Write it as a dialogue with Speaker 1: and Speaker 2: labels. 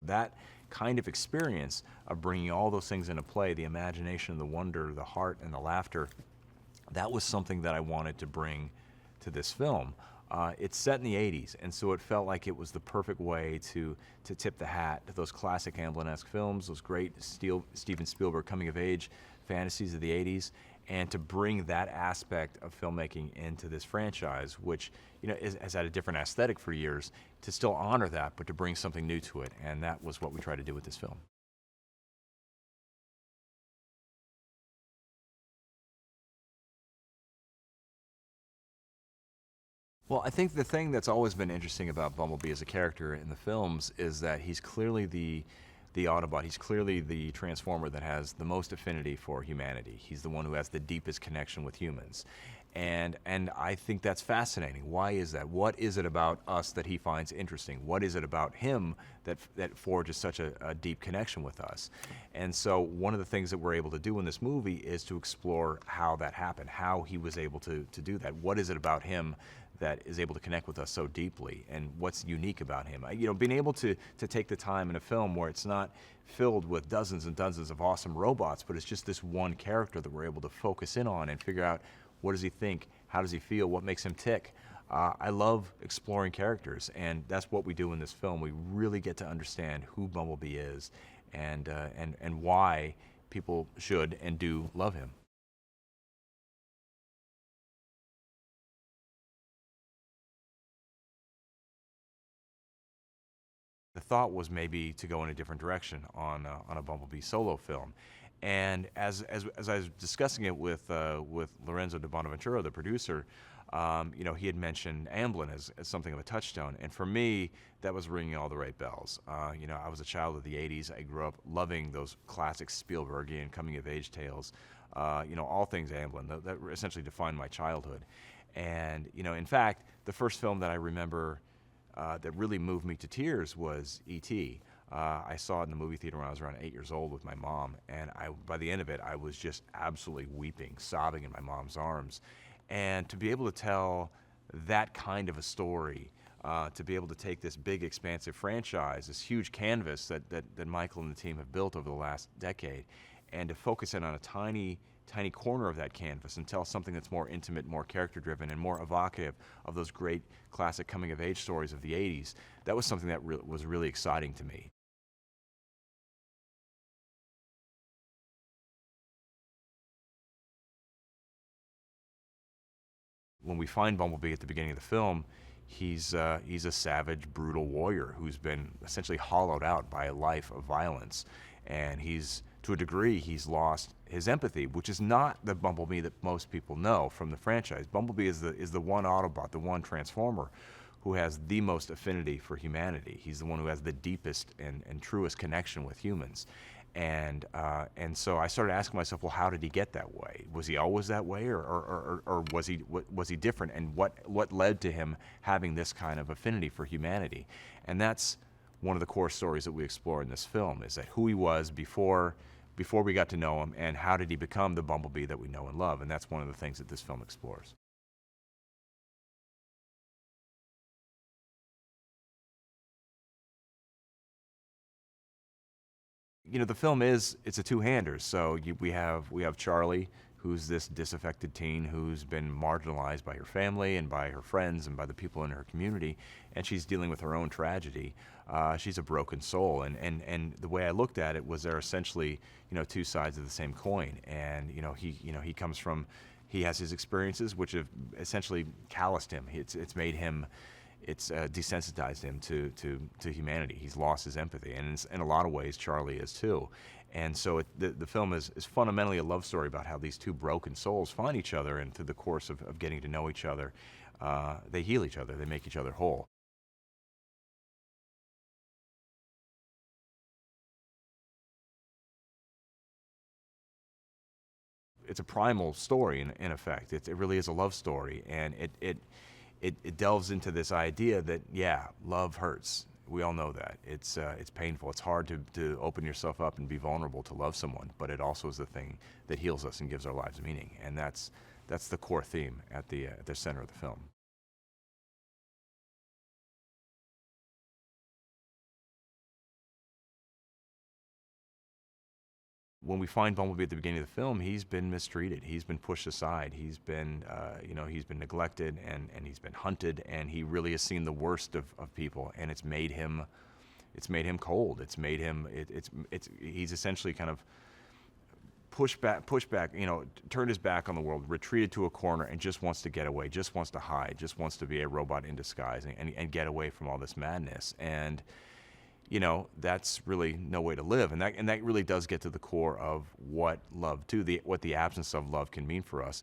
Speaker 1: That kind of experience of bringing all those things into play, the imagination, the wonder, the heart, and the laughter, that was something that I wanted to bring to this film. It's set in the 80s, and so it felt like it was the perfect way to tip the hat to those classic Amblin-esque films, those great Steven Spielberg coming-of-age fantasies of the 80s, and to bring that aspect of filmmaking into this franchise, which has had a different aesthetic for years, to still honor that, but to bring something new to it, and that was what we tried to do with this film. Well, I think the thing that's always been interesting about Bumblebee as a character in the films is that he's clearly the Autobot. He's clearly the Transformer that has the most affinity for humanity. He's the one who has the deepest connection with humans. And I think that's fascinating. Why is that? What is it about us that he finds interesting? What is it about him that forges such a deep connection with us? And so one of the things that we're able to do in this movie is to explore how that happened, how he was able to do that. What is it about him that is able to connect with us so deeply, and what's unique about him? Being able to take the time in a film where it's not filled with dozens and dozens of awesome robots, but it's just this one character that we're able to focus in on and figure out, what does he think? How does he feel? What makes him tick? I love exploring characters, and that's what we do in this film. We really get to understand who Bumblebee is, and why people should and do love him. The thought was maybe to go in a different direction on a Bumblebee solo film. And as I was discussing it with Lorenzo de Bonaventura, the producer, he had mentioned Amblin as something of a touchstone. And for me, that was ringing all the right bells. I was a child of the 80s. I grew up loving those classic Spielbergian coming-of-age tales. All things Amblin. That essentially defined my childhood. And, in fact, the first film that I remember that really moved me to tears was E.T. I saw it in the movie theater when I was around 8 years old with my mom, and by the end of it, I was just absolutely weeping, sobbing in my mom's arms. And to be able to tell that kind of a story, to be able to take this big, expansive franchise, this huge canvas that Michael and the team have built over the last decade, and to focus in on a tiny corner of that canvas and tell something that's more intimate, more character-driven, and more evocative of those great classic coming-of-age stories of the 80s, that was something that was really exciting to me. When we find Bumblebee at the beginning of the film, he's a savage, brutal warrior who's been essentially hollowed out by a life of violence, and to a degree, he's lost his empathy, which is not the Bumblebee that most people know from the franchise. Bumblebee is the one Autobot, the one Transformer, who has the most affinity for humanity. He's the one who has the deepest and truest connection with humans. And so I started asking myself, well, how did he get that way? Was he always that way, or was he different? And what led to him having this kind of affinity for humanity? And that's one of the core stories that we explore in this film, is that who he was before we got to know him, and how did he become the Bumblebee that we know and love? And that's one of the things that this film explores. The film it's a two-hander. So we have Charlie, who's this disaffected teen who's been marginalized by her family and by her friends and by the people in her community, and she's dealing with her own tragedy. She's a broken soul, and the way I looked at it was they're essentially two sides of the same coin. And he comes from, he has his experiences which have essentially calloused him. It's made him, it's desensitized him to humanity. He's lost his empathy, and in a lot of ways, Charlie is too. And so the film is fundamentally a love story about how these two broken souls find each other, and through the course of getting to know each other, they heal each other, they make each other whole. It's a primal story in effect. It really is a love story, and it delves into this idea that, yeah, love hurts. We all know that. It's painful. It's hard to open yourself up and be vulnerable to love someone, but it also is the thing that heals us and gives our lives meaning. And that's the core theme at the center of the film. when we find Bumblebee at the beginning of the film, he's been mistreated. He's been pushed aside. He's been, he's been neglected, and he's been hunted, and he really has seen the worst of people, and it's made him cold. It's made him, he's essentially kind of pushed back, turned his back on the world, retreated to a corner, and just wants to get away, just wants to hide, just wants to be a robot in disguise and get away from all this madness. And that's really no way to live, and that really does get to the core of what love, what the absence of love can mean for us.